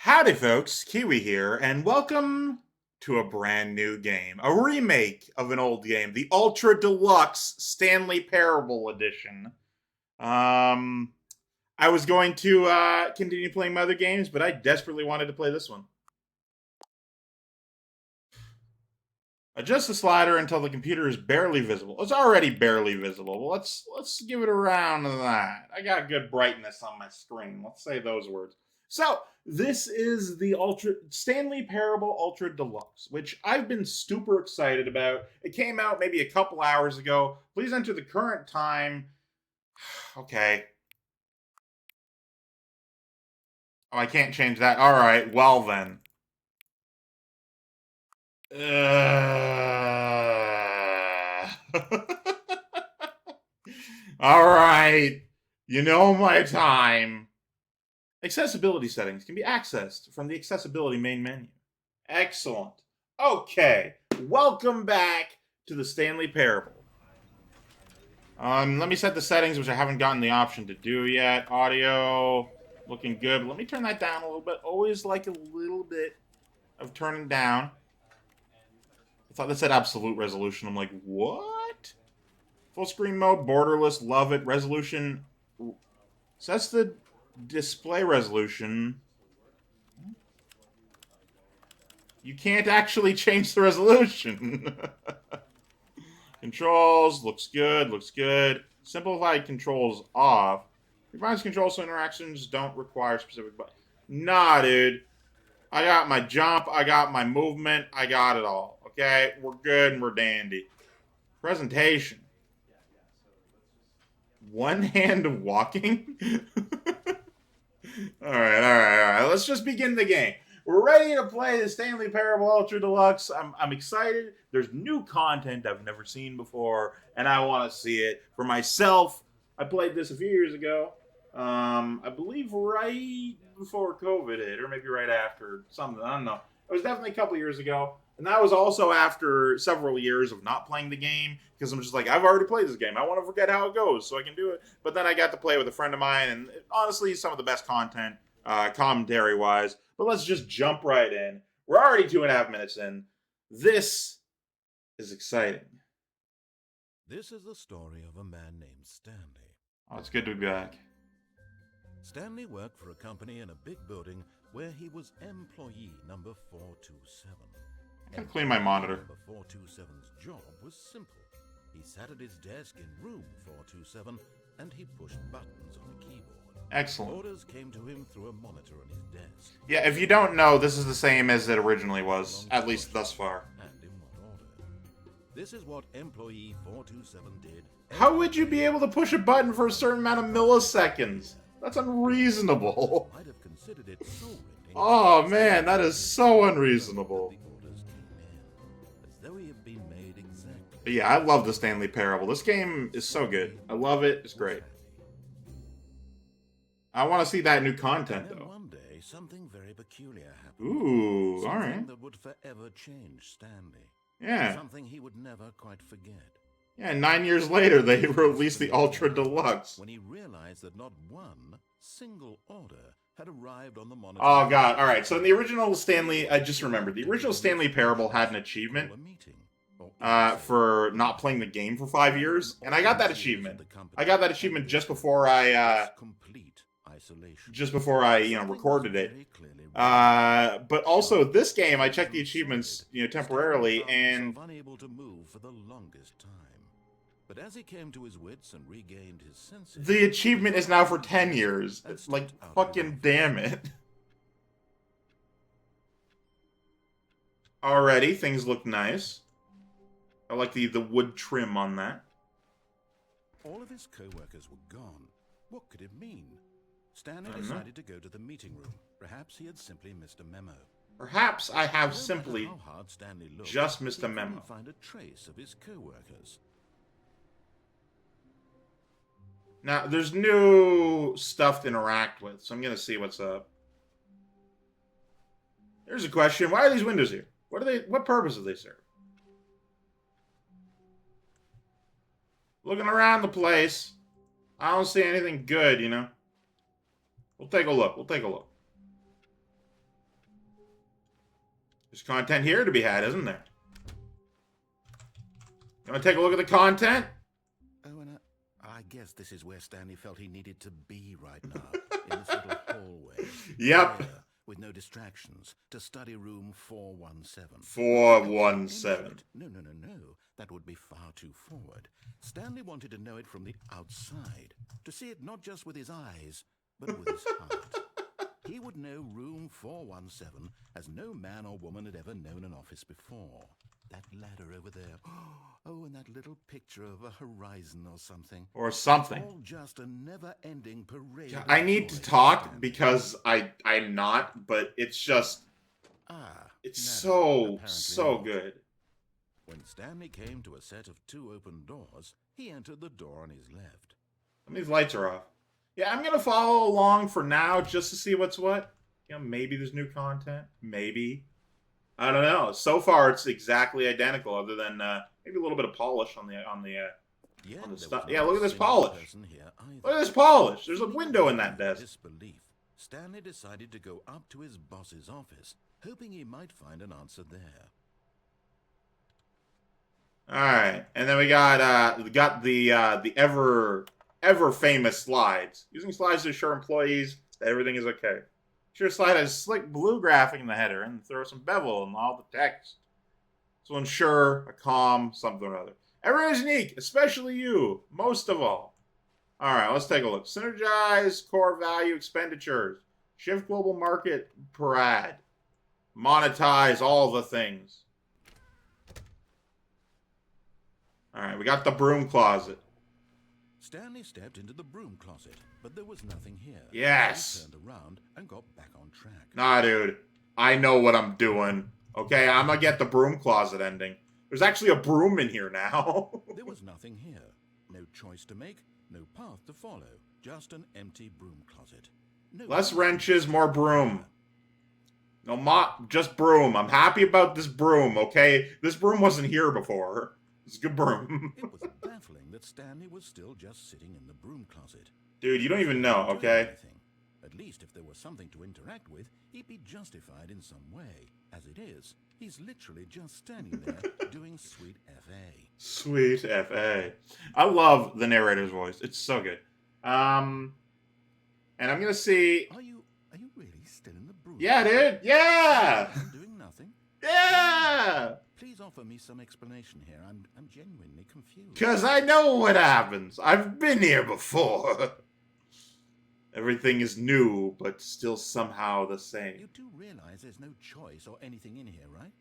Howdy, folks. Keywii here, and welcome to a brand new game. A remake of an old game, the Ultra Deluxe Stanley Parable Edition. Um, I was going to continue playing my other games, but I desperately wanted to play this one. Adjust the slider until the computer is barely visible. It's already barely visible. Well, let's give it a round of that. I got good brightness on my screen. Let's say those words. So this is the Stanley Parable Ultra Deluxe, which I've been super excited about. It came out maybe a couple hours ago. Please enter the current time. Okay. Oh, I can't change that. All right. Well then. All right. You know my time. Accessibility settings can be accessed from the accessibility main menu. Excellent. Okay. Welcome back to the Stanley Parable. Let me set the settings, which I haven't gotten the option to do yet. Audio, looking good. But let me turn that down a little bit. Always like a little bit of turning down. I thought that said absolute resolution. I'm like, what? Full screen mode, borderless, love it. Resolution. So that's the display resolution. You can't actually change the resolution. Controls, looks good, looks good. Simplified controls off. Revised controls so interactions don't require specific buttons. Nah, dude. I got my jump, I got my movement, I got it all. Okay? We're good and we're dandy. Presentation. One hand walking? Alright. Let's just begin the game. We're ready to play the Stanley Parable Ultra Deluxe. I'm excited. There's new content I've never seen before, and I want to see it for myself. I played this a few years ago. I believe right before COVID hit, or maybe right after, something. I don't know. It was definitely a couple years ago. And that was also after several years of not playing the game, because I'm just like, I've already played this game. I want to forget how it goes so I can do it. But then I got to play with a friend of mine, and honestly, some of the best content, commentary-wise. But let's just jump right in. We're already 2.5 minutes in. This is exciting. This is the story of a man named Stanley. Oh, it's good to be back. Stanley worked for a company in a big building where he was employee number 427. I can clean my monitor. Number 427's job was simple. He sat at his desk in room 427 and he pushed buttons on a keyboard. Excellent. Orders came to him through a monitor on his desk. Yeah, if you don't know, this is the same as it originally was, at least thus far. And in what order. This is what employee 427 did. How would you be able to push a button for a certain amount of milliseconds? That's unreasonable. Might have considered it so Oh man, that is so unreasonable. But yeah, I love the Stanley Parable. This game is so good. I love it. It's great. I want to see that new content though. One day, something very peculiar happened. Ooh, all right. Something that would forever change Stanley. Yeah. Something he would never quite forget. Yeah, 9 years later, they released the Ultra Deluxe. When he realized that not one single order had arrived on the monitor. Oh god, alright, so in the original Stanley, I just remembered, the original Stanley Parable had an achievement for not playing the game for 5 years, and I got that achievement. I got that achievement just before I, recorded it. But also, this game, I checked the achievements, temporarily, and unable to move for the longest time. But as he came to his wits and regained his senses, the achievement is now for 10 years. It's like, fucking damn it. Alrighty, things look nice. I like the wood trim on that. All of his co-workers were gone. What could it mean? Stanley decided to go to the meeting room. Perhaps he had simply missed a memo. Perhaps I have simply looked, just missed a memo. He couldn't find a trace of his co-workers. Now, there's new stuff to interact with, so I'm going to see what's up. Here's a question. Why are these windows here? What purpose do they serve? Looking around the place, I don't see anything good, We'll take a look. There's content here to be had, isn't there? You want to take a look at the content? Oh, and I guess this is where Stanley felt he needed to be right now, in this little hallway. Yep. Here, with no distractions, to study room 417. 417. No. That would be far too forward. Stanley wanted to know it from the outside, to see it not just with his eyes, but with his heart. He would know room 417 as no man or woman had ever known an office before. That ladder over there. Oh, and that little picture of a horizon or something. Or something. All just a never-ending parade. Yeah, I need to talk because I'm not, but it's just... it's so good. When Stanley came to a set of 2 open doors, he entered the door on his left. And these lights are off. Yeah, I'm gonna follow along for now just to see what's what. You know, maybe there's new content. Maybe. I don't know. So far, it's exactly identical, other than maybe a little bit of polish on the stuff. Yeah, look at this polish. Look at this polish. There's a window in that desk. Disbelief, Stanley decided to go up to his boss's office, hoping he might find an answer there. All right, and then we got the ever famous slides. Using slides to assure employees that everything is okay. Sure, slide has slick blue graphic in the header and throw some bevel in all the text. This will ensure a calm something or other. Everyone is unique, especially you, most of all. All right, let's take a look. Synergize core value expenditures. Shift global market per ad. Monetize all the things. All right, we got the broom closet. Stanley stepped into the broom closet, but there was nothing here. Yes. He turned around and got back on track. Nah, dude. I know what I'm doing. Okay, I'm gonna get the broom closet ending. There's actually a broom in here now. There was nothing here. No choice to make, no path to follow. Just an empty broom closet. No Less wrenches, more broom. No mop, just broom. I'm happy about this broom, okay? This broom wasn't here before. It's a good broom. It was baffling that Stanley was still just sitting in the broom closet. Dude, you don't even know, okay? At least if there was something to interact with, he'd be justified in some way. As it is, he's literally just standing there doing sweet F.A. Sweet F.A. I love the narrator's voice. It's so good. And I'm gonna see... Are you really still in the broom? Yeah, dude! Yeah! Doing nothing? Yeah! Please offer me some explanation here. I'm genuinely confused. Because I know what happens. I've been here before. Everything is new, but still somehow the same. You do realize there's no choice or anything in here, right?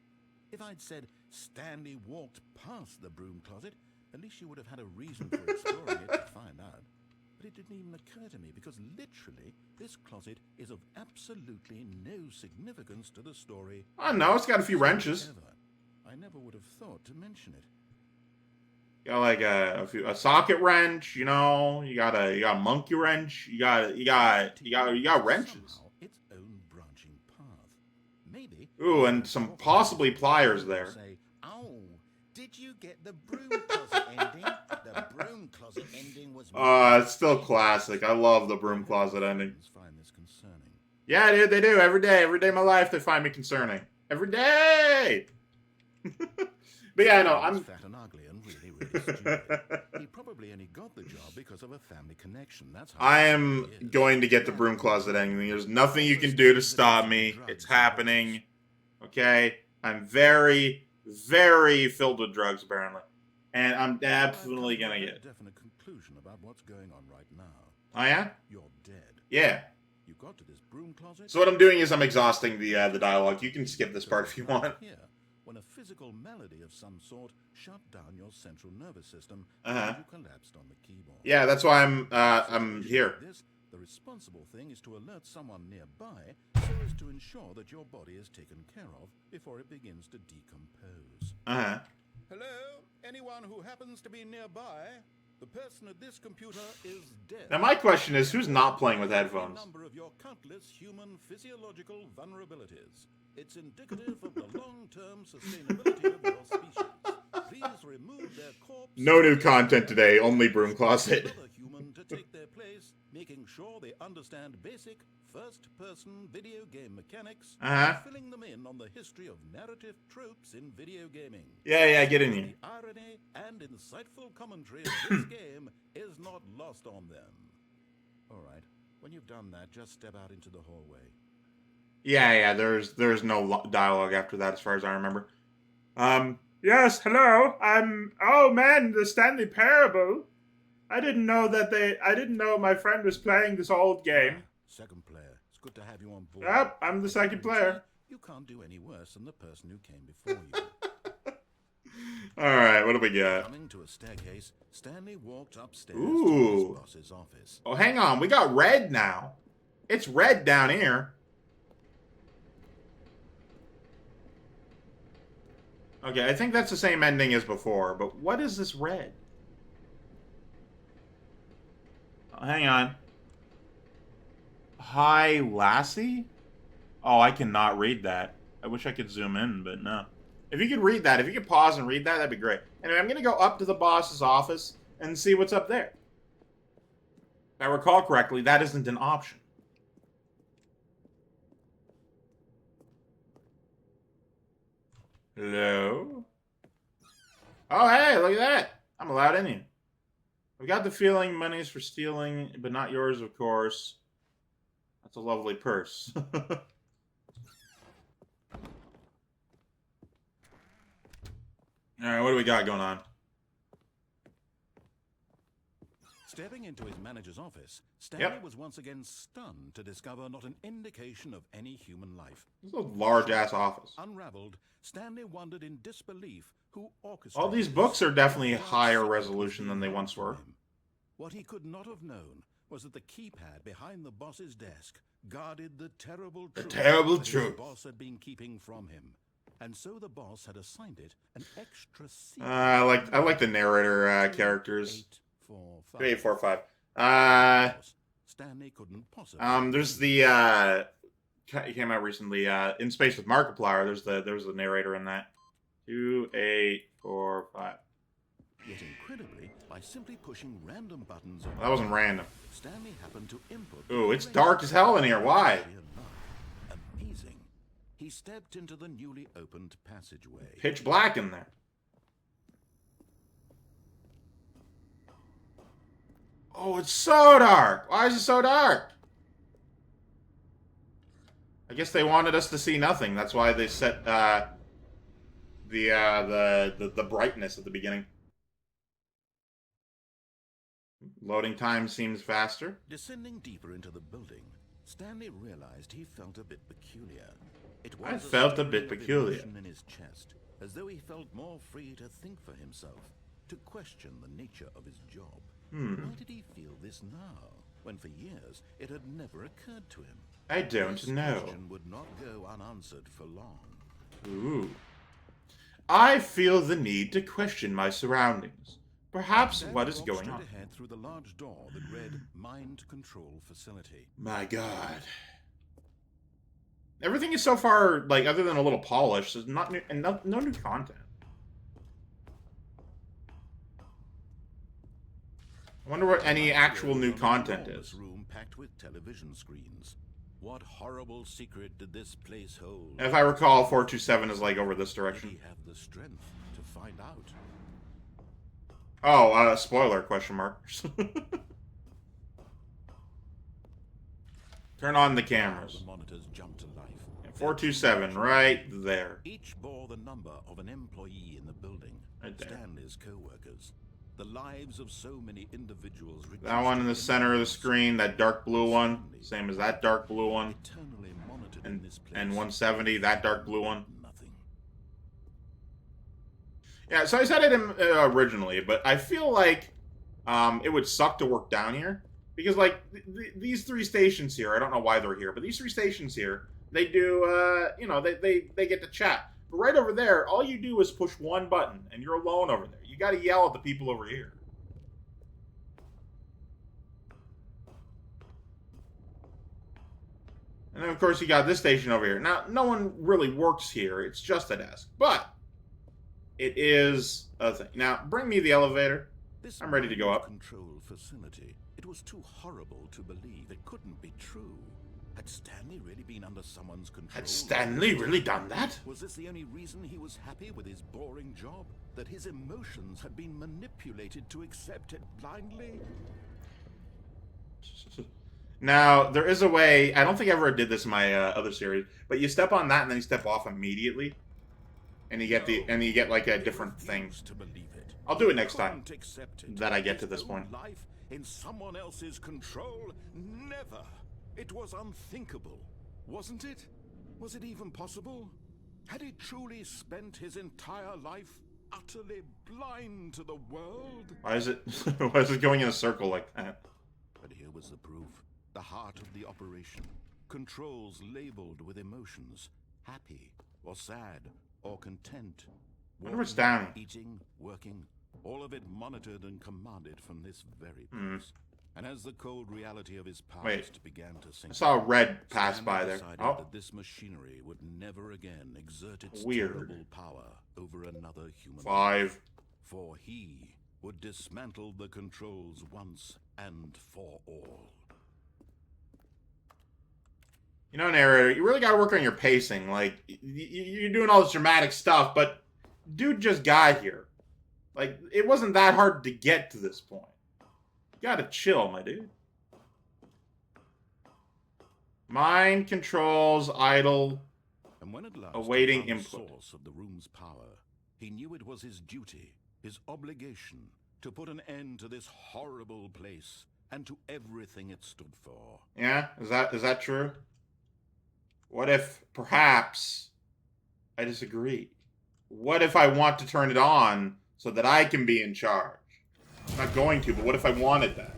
If I'd said Stanley walked past the broom closet, at least you would have had a reason for exploring it to find out. But it didn't even occur to me, because literally, this closet is of absolutely no significance to the story. I know, it's got a few wrenches. I never would have thought to mention it. You got like a socket wrench, you know. You got a monkey wrench. You got wrenches. Somehow its own branching path. Maybe. Ooh, and some possibly pliers there. Say, oh, did you get the broom closet ending? The broom closet ending was. It's still classic. I love the broom closet ending. Find this concerning. Yeah, dude, they do every day of my life. They find me concerning every day. But yeah, no, I'm fat and ugly and really stupid. He probably only got the job because of a family connection. That's how I am going to get the broom closet ending. There's nothing you can do to stop me. It's happening. Okay? I'm very, very filled with drugs, apparently. And I'm definitely gonna get it. A definite conclusion about what's going on right now. Oh, yeah? You're dead. Yeah. You got to this broom closet. So what I'm doing is I'm exhausting the dialogue. You can skip this part if you want. Here, when a physical malady of some sort shut down your central nervous system, Uh-huh. you collapsed on the keyboard. Yeah, that's why I'm here. The responsible thing is to alert someone nearby so as to ensure that your body is taken care of before it begins to decompose. Uh-huh. Hello? Anyone who happens to be nearby? The person at this computer is dead. Now my question is, who's not playing with headphones? Number of your countless human physiological vulnerabilities. It's indicative of the long-term sustainability of your species. Please remove their corpse. No new content today, only broom closet. Another human to take their place, making sure they understand basic first-person video game mechanics, filling them in on the history of narrative tropes in video gaming. Yeah, get in here. The irony and insightful commentary of this game is not lost on them. All right, when you've done that, just step out into the hallway. Yeah, there's no dialogue after that as far as I remember. Yes, hello. Oh man, the Stanley Parable. I didn't know my friend was playing this old game. Second player. It's good to have you on board. Yep, I'm the second player. You can't do any worse than the person who came before you. Alright, what do we got? Coming to a staircase, Stanley walked upstairs Ooh. to his boss's office. Oh, hang on. We got red now. It's red down here. Okay, I think that's the same ending as before, but what is this red? Oh, hang on. Hi, Lassie? Oh, I cannot read that. I wish I could zoom in, but no. If you could read that, if you could pause and read that, that'd be great. Anyway, I'm going to go up to the boss's office and see what's up there. If I recall correctly, that isn't an option. Hello? Oh, hey, look at that. I'm allowed in here. We got the feeling money's for stealing, but not yours, of course. That's a lovely purse. Alright, what do we got going on? Stepping into his manager's office, Stanley was once again stunned to discover not an indication of any human life. This is a large-ass office. Unraveled, Stanley wondered in disbelief who orchestrated... All these books are definitely higher resolution than they once were. What he could not have known was that the keypad behind the boss's desk guarded the terrible truth that his boss had been keeping from him. And so the boss had assigned it an extra secret. I like the narrator characters. 8, 4, 5. Stanley couldn't possibly. There's the it came out recently. In Space with Markiplier. There's the narrator in that. 2, 8, 4, 5. Yet incredibly, by simply pushing random buttons. That wasn't random. Stanley happened to input. Ooh, it's dark as hell in here. Why? Amazing. He stepped into the newly opened passageway. Pitch black in there. Oh, it's so dark. Why is it so dark? I guess they wanted us to see nothing. That's why they set the brightness at the beginning. Loading time seems faster. Descending deeper into the building, Stanley realized he felt a bit peculiar. I felt a bit peculiar. In his chest, as though he felt more free to think for himself, to question the nature of his job. Why did he feel this now, when for years it had never occurred to him? I don't know. This question would not go unanswered for long. Ooh. I feel the need to question my surroundings. Perhaps what is going on? Ahead through the large door that read Mind Control Facility. My God. Everything is so far, like, other than a little polish, there's not new, and no new content. I wonder what any actual new content is. Room packed with television screens. What horrible secret did this place hold? If I recall, 427 is like over this direction. Did he have the strength to find out? Oh, spoiler, question mark. Turn on the cameras. The monitors jumped to life. 427, right there. Each bore the number of an employee in the building. Right there. Stanley's co-workers. The lives of so many individuals. That one in the center of the screen, that dark blue one, same as that dark blue one. Eternally monitored And in this place. 170, that dark blue one. Nothing. Yeah, so I said it originally, but I feel like it would suck to work down here. Because, like, these 3 stations here, I don't know why they're here, but these 3 stations here, they do, you know, they get to chat. But right over there, all you do is push one button, and you're alone over there. You gotta yell at the people over here. And then, of course, you got this station over here. Now, no one really works here. It's just a desk. But it is a thing. Now, bring me the elevator. I'm ready to go up. Control facility. It was too horrible to believe. It couldn't be true. Had Stanley really been under someone's control? Had Stanley really done that? Was this the only reason he was happy with his boring job? That his emotions had been manipulated to accept it blindly? Now, there is a way, I don't think I ever did this in my other series, but you step on that and then you step off immediately. And you get like a different thing. To believe it. I'll do it next time Can't accept it. that I get to His this own point. Life in someone else's control? Never. It was unthinkable, wasn't it? Was it even possible? Had he truly spent his entire life utterly blind to the world? Why is it going in a circle like that? But here was the proof. The heart of the operation. Controls labeled with emotions. Happy or sad or content. Wonder what's down. Eating, working, all of it monitored and commanded from this very place. And as the cold reality of his past began to sink, I saw a red pass Stanley by there. decided Oh, that this machinery would never again exert its Weird. terrible power over another human. 5. For he would dismantle the controls once and for all. You know, narrator, you really gotta work on your pacing. Like, you're doing all this dramatic stuff, but dude just got here. Like, it wasn't that hard to get to this point. You gotta chill, my dude. Mind controls idle. And when at last Awaiting he found the input. source of the room's power, he knew it was his duty, his obligation, to put an end to this horrible place and to everything it stood for. Yeah, is that true? What if perhaps I disagree? What if I want to turn it on so that I can be in charge? I'm not going to, but what if I wanted that?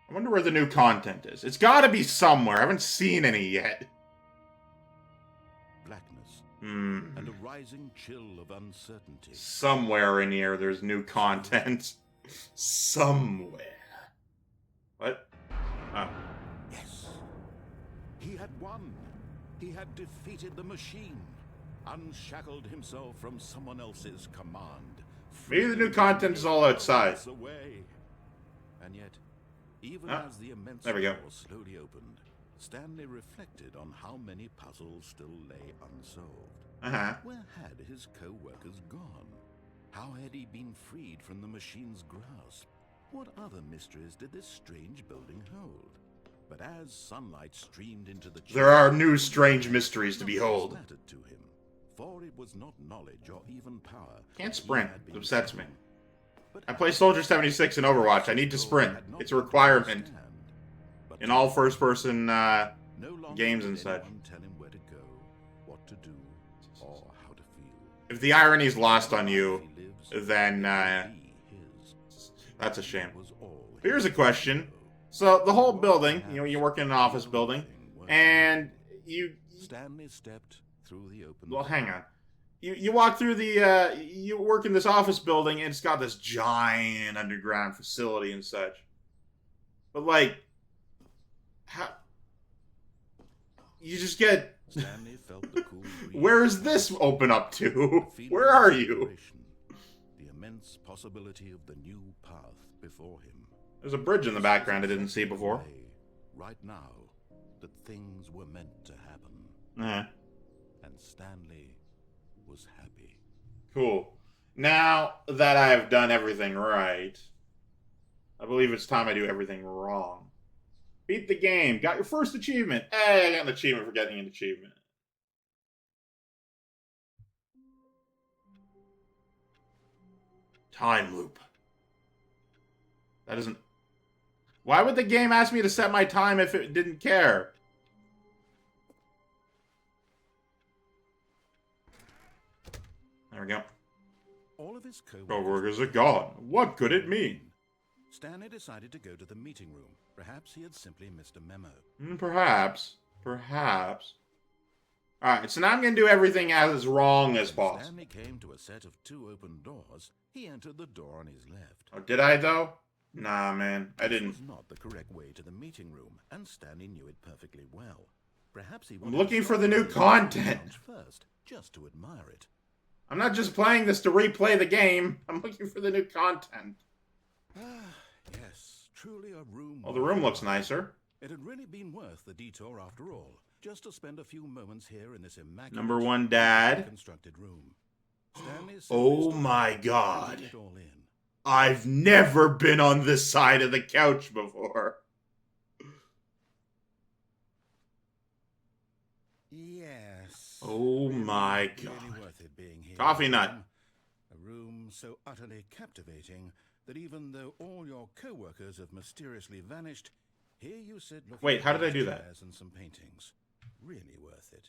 I wonder where the new content is. It's got to be somewhere. I haven't seen any yet. Blackness Hmm. and a rising chill of uncertainty. Somewhere in here, there's new content. Somewhere. What? Oh. Yes. He had won. He had defeated the machine, unshackled himself from someone else's command. Maybe the new content is all outside. Away. And yet, even Ah, as the immense there we go. door slowly opened, Stanley reflected on how many puzzles still lay unsolved. Uh-huh. Where had his co-workers gone? How had he been freed from the machine's grasp? What other mysteries did this strange building hold? But as sunlight streamed into the There are new strange mysteries to behold. mattered to him, for it was not knowledge or even power. Can't that he sprint. had It been upsets me. seeking. But I play Soldier 76 in Overwatch. I need to sprint. It's a requirement in all first-person games and such. Tell him where to go, what to do, or how to feel. If the irony is lost on you, If he lives, then it will be his. that's a shame. It was all Here's a his. question. So the whole building, you work in an office building, and you Stanley stepped through the open well, door. hang on. You walk through the you work in this office building, and it's got this giant underground facility and such. But like, how you just get? Stanley felt the cool breeze. Where is this open up to? The feeling Where of are you? exploration, the immense possibility of the new path before him. There's a bridge in the background I didn't see before. Right now, that things were meant to happen, Uh-huh. and Stanley was happy. Cool. Now that I have done everything right, I believe it's time I do everything wrong. Beat the game. Got your first achievement. Hey, I got an achievement for getting an achievement. Time loop. That isn't... Why would the game ask me to set my time if it didn't care? There we go. All of his Co-workers are gone. What could it mean? Stanley decided to go to the meeting room. Perhaps he had simply missed a memo. Perhaps. Perhaps. Alright, so now I'm going to do everything as wrong as When possible. Stanley came to a set of 2 open doors. He entered the door on his left. Oh, did I, though? Nah, man. I This didn't. was not the correct way to the meeting room, and Stanley knew it perfectly well. Perhaps he I'm wanted looking to for the new stop by the content. lounge first, just to admire it. I'm not just playing this to replay the game. I'm looking for the new content. Yes, truly a room. Well, the room looks nicer. It had really been worth the detour after all, just to spend a few moments here in this immaculate Number one, Dad. constructed room. Oh my God. It all in. I've never been on this side of the couch before. Yes. Oh my Really God. worth it being here. Coffee nut. A room so utterly captivating that even though all your co-workers have mysteriously vanished, here you sit looking Wait, how at did I these do that? chairs and some paintings. Really worth it.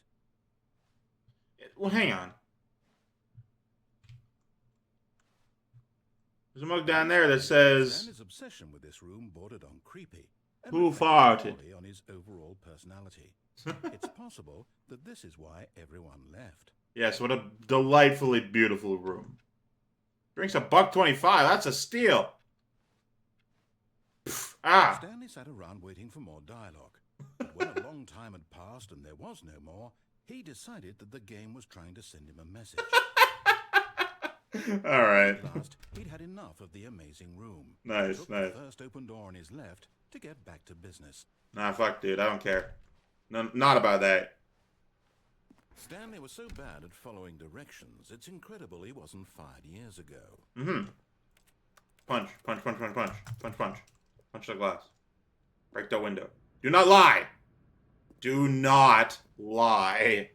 Well, hang on. There's a mug down there that says, Stanley's obsession with this room bordered on creepy. And "Who reflected farted?" poorly on his overall personality. It's possible that this is why everyone left. Yes, what a delightfully beautiful room. Drinks $1.25. That's a steal. Pff, ah. Stanley sat around waiting for more dialogue. But when a long time had passed and there was no more, he decided that the game was trying to send him a message. All right. At last, he'd had enough of the amazing room. Nice, Took nice. the first open door on his left to get back to business. Nah, fuck, dude. I don't care. No, not about that. Stanley was so bad at following directions, it's incredible he wasn't fired years ago. Mm-hmm. Punch, punch, punch, punch, punch, punch, punch. Punch the glass. Break the window. Do not lie! Do not lie.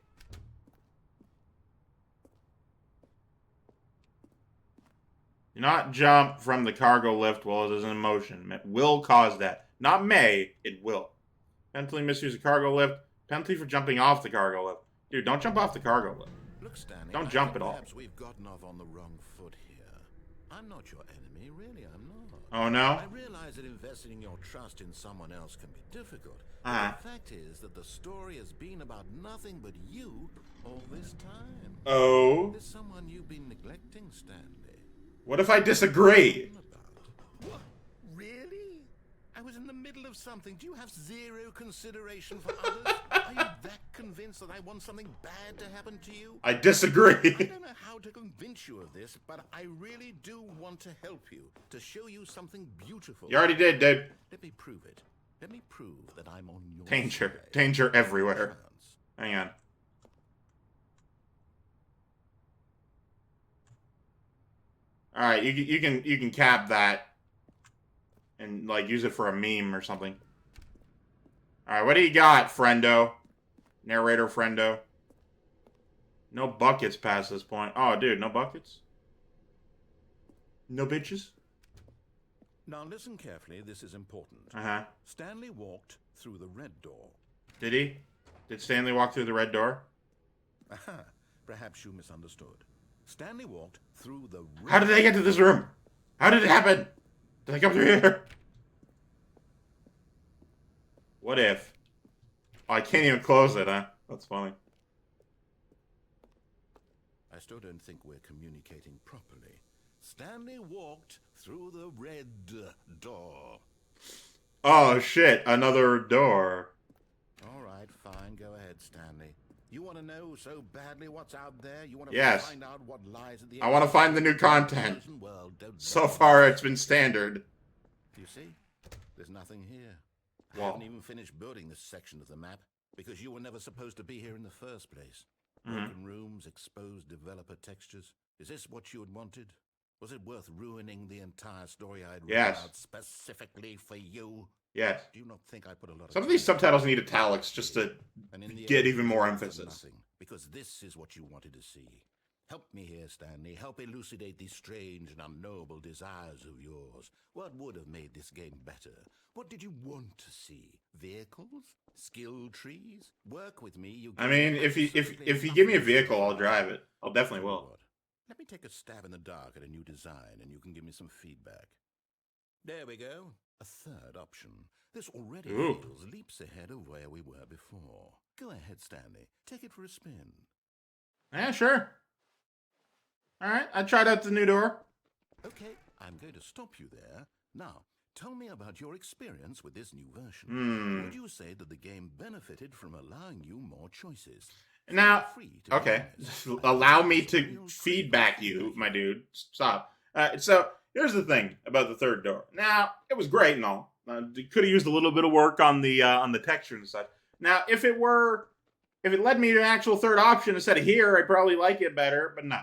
Do not jump from the cargo lift while it is in motion. It will cause that. Not may, it will. Penalty misuse a cargo lift. Penalty for jumping off the cargo lift. Dude, don't jump off the cargo lift. Look, Stanley, Don't I jump think at all. Perhaps we've gotten off on the wrong foot here. I'm not your enemy, really, I'm not. Oh, no? I realize that investing your trust in someone else can be difficult. Uh-huh. But the fact is that the story has been about nothing but you all this time. Oh? There's someone you've been neglecting, Stanley. What if I disagree? What? Really? I was in the middle of something. Do you have zero consideration for others? Are you that convinced that I want something bad to happen to you? I I disagree. don't know how to convince you of this, but I really do want to help you, to show you something beautiful. You already did, dude. Let me prove it. Let me prove that I'm on your Danger. side. Danger everywhere. Chance. Hang on. All right, you can cap that and like use it for a meme or something. All right, what do you got, friendo? Narrator friendo. No buckets past this point. Oh, dude, no buckets? No bitches? Now listen carefully, this is important. Uh-huh. Stanley walked through the red door. Did he? Did Stanley walk through the red door? Aha, perhaps you misunderstood. Stanley walked through the red How did they get to this room? How did it happen? Did they come through here? What if? Oh, I can't even close it, huh? That's funny. I still don't think we're communicating properly. Stanley walked through the red door. Oh, shit. Another door. All right, fine. Go ahead, Stanley. You want to know so badly what's out there? You want to Yes. find out what lies at the I want to find the new content. World, don't So know. far, it's been standard. You see? There's nothing here. I Well. haven't even finished building this section of the map because you were never supposed to be here in the first place. Mm-hmm. Broken rooms, exposed developer textures. Is this what you had wanted? Was it worth ruining the entire story I'd written Yes. out specifically for you? Yes. Do you not think I put a lot Some of of these time subtitles need italics just to and in the get end, even more it was emphasis. nothing, because this is what you wanted to see. Help me here, Stanley. Help elucidate these strange and unknowable desires of yours. What would have made this game better? What did you want to see? Vehicles? Skill trees? Work with me. You. I mean, if you give me a vehicle, I'll drive it. I'll definitely will. Let me take a stab in the dark at a new design, and you can give me some feedback. There we go. A third option. This already Ooh. feels leaps ahead of where we were before. Go ahead, Stanley. Take it for a spin. Yeah, sure. All right, I tried out the new door. Okay, I'm going to stop you there. Now, tell me about your experience with this new version. Would you say that the game benefited from allowing you more choices? Now, free to be okay, honest. allow me to feedback you, my dude. Stop. So here's the thing about the third door. Now, it was great and all. Could have used a little bit of work on the texture and such. Now, if it led me to an actual third option instead of here, I'd probably like it better. But no,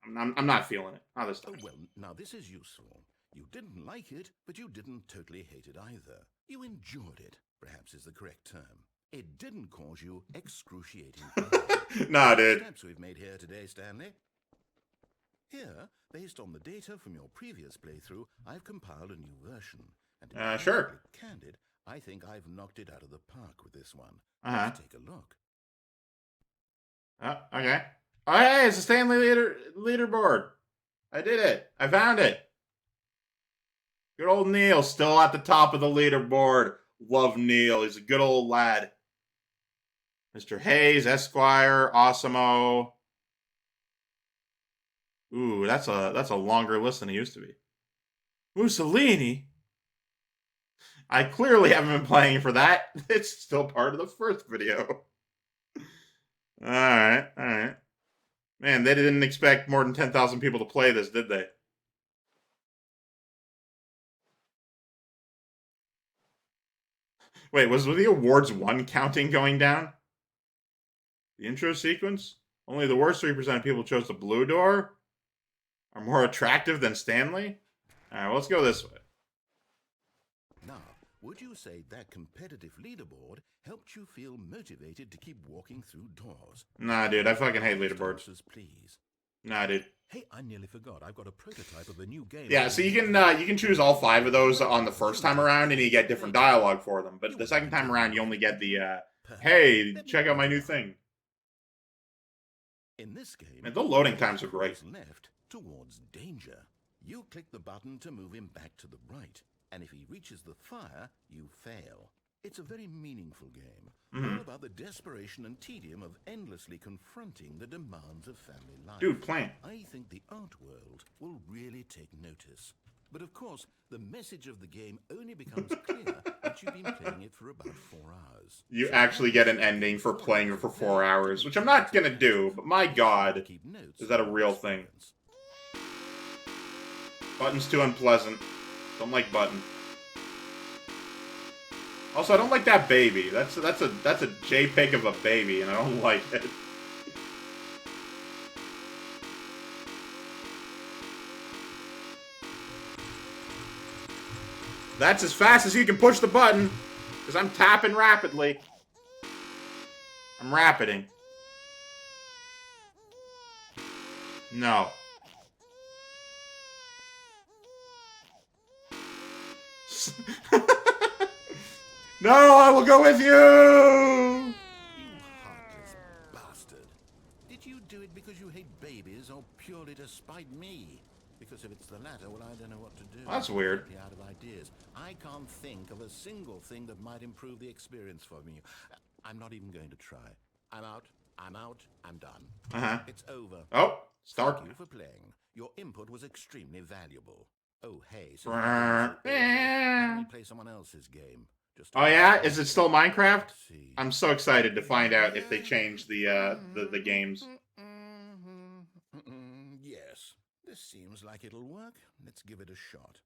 I'm not feeling it. Not this time. Oh, well, now this is useful. You didn't like it, but you didn't totally hate it either. You enjoyed it, perhaps is the correct term. It didn't cause you excruciating pain. Nah, dude. Steps we've made here today, Stanley. Here, based on the data from your previous playthrough, I've compiled a new version. And to be Sure. perfectly candid, I think I've knocked it out of the park with this one. Uh-huh. Let's take a look. Okay. Oh, hey, it's a Stanley leaderboard. I did it. I found it. Good old Neil, still at the top of the leaderboard. Love Neil. He's a good old lad. Mr. Hayes, Esquire, Osimo. Ooh, that's a longer list than it used to be. Mussolini? I clearly haven't been playing for that. It's still part of the first video. Alright. Man, they didn't expect more than 10,000 people to play this, did they? Wait, was the awards 1 counting going down? The intro sequence? Only the worst 3% of people chose the blue door? Are more attractive than Stanley? Alright, well, let's go this way. Now, would you say that competitive leaderboard helped you feel motivated to keep walking through doors? Nah, dude, I fucking hate leaderboards. Please. Nah, dude. Hey, I nearly forgot. I've got a prototype of a new game. Yeah, so you can choose all 5 of those on the first time around, and you get different dialogue for them. But the second time around, you only get the, hey, check out my new thing. In this game, Man, the loading times are great. Left towards danger. You click the button to move him back to the right, and if he reaches the fire, you fail. It's a very meaningful game, all about the desperation and tedium of endlessly confronting the demands of family life. Dude, plant. I think the art world will really take notice. But of course, the message of the game only becomes clear once you've been playing it for about 4 hours. You actually get an ending for playing it for 4 hours, which I'm not gonna do, but my god, is that a real thing? Button's too unpleasant. Don't like Button. Also, I don't like that baby. That's a JPEG of a baby, and I don't like it. That's as fast as you can push the button, because I'm tapping rapidly. I'm rapiding. No. No, I will go with you! You heartless bastard. Did you do it because you hate babies or purely to spite me? Because if it's the latter, well, I don't know what to do. That's weird. I'm out of ideas. I can't think of a single thing that might improve the experience for me. I'm not even going to try. I'm out. I'm done. It's over. Oh, start. Thank you for playing. Your input was extremely valuable. Oh, hey. So Yeah. why don't we play someone else's game? Oh yeah, is it still Minecraft? I'm so excited to find out if they change the games. Yes, this seems like it'll work. Let's give it a shot.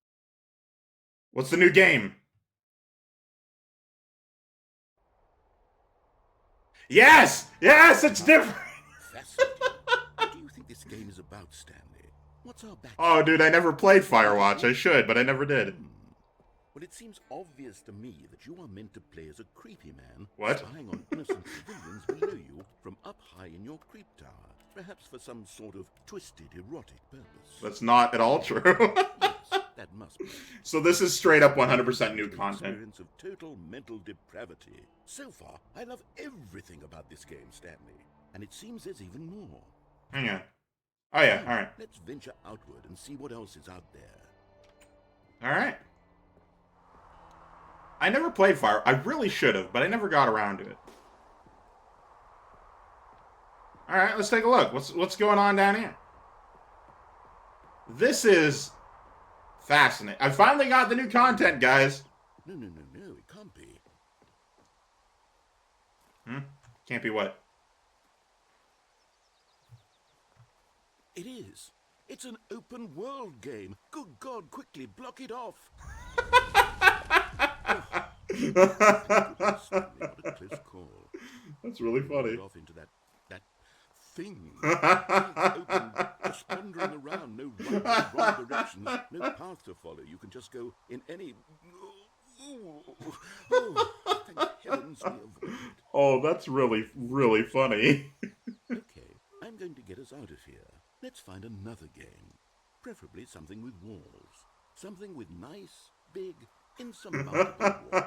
What's the new game? Yes! Yes, it's different! Fascinating. What do you think this game is about, Stanley? What's our backstory? Oh, dude, I never played Firewatch. I should, but I never did. Well, it seems obvious to me that you are meant to play as a creepy man What? spying on innocent civilians below you from up high in your creep tower, perhaps for some sort of twisted erotic purpose. That's not at all true. Yes, that must be. So this is straight up 100% new content. Experience of total mental depravity. So far, I love everything about this game, Stanley, and it seems there's even more. Hang on. Oh yeah, alright. Let's venture outward and see what else is out there. Alright. I never played Fire. I really should have, but I never got around to it. Alright, let's take a look. What's going on down here? This is fascinating. I finally got the new content, guys. No, it can't be. Can't be what? It is. It's an open world game. Good God, quickly block it off. Stanley, what a close call. That's really funny. Off into that thing. It's open, just wandering around, no wrong directions, no path to follow. You can just go in any. Oh, thank heavens we avoided. Oh, that's really, really funny. Okay, I'm going to get us out of here. Let's find another game. Preferably something with walls. Something with nice, big, insurmountable walls.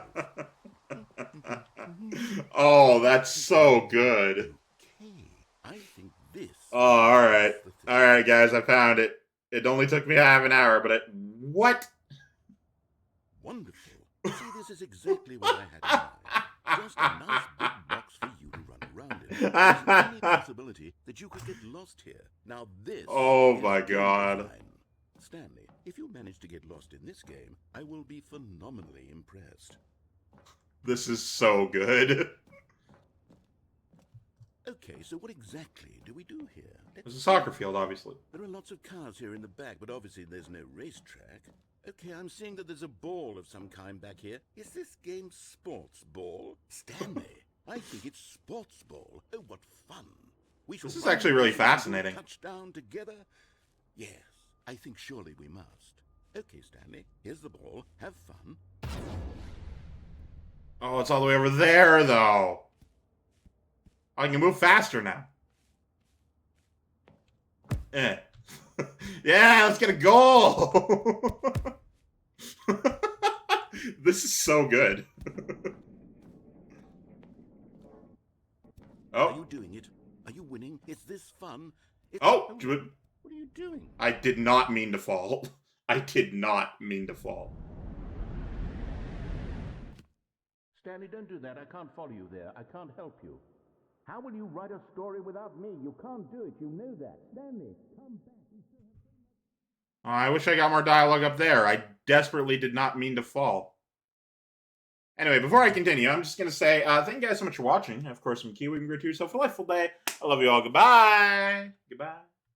Oh, that's so good. Okay, I think this. Oh, all right. All right, guys, I found it. It only took me half an hour, but what? Wonderful. See, this is exactly what I had in mind. Just a nice big box for you to run around in. There's any possibility that you could get lost here. Now this. Oh my God. Stanley, if you manage to get lost in this game, I will be phenomenally impressed. This is so good. Okay, so what exactly do we do here? There's a soccer field, obviously. There are lots of cars here in the back, but obviously there's no racetrack. Okay, I'm seeing that there's a ball of some kind back here. Is this game sports ball? Stanley, I think it's sports ball. Oh, what fun. This is actually really fascinating. Touchdown together? Yes, I think surely we must. Okay, Stanley, here's the ball. Have fun. Oh, it's all the way over there, though. I can move faster now. Yeah, let's get a goal. This is so good. Oh. Are you doing it? Are you winning? Is this fun? Oh, what are you doing? I did not mean to fall. I did not mean to fall. Stanley, don't do that. I can't follow you there. I can't help you. How will you write a story without me? You can't do it. You know that. Stanley, come back. Oh, I wish I got more dialogue up there. I desperately did not mean to fall. Anyway, before I continue, I'm just going to say thank you guys so much for watching. Of course, I'm Keywii. Have a delightful day. I love you all. Goodbye. Goodbye.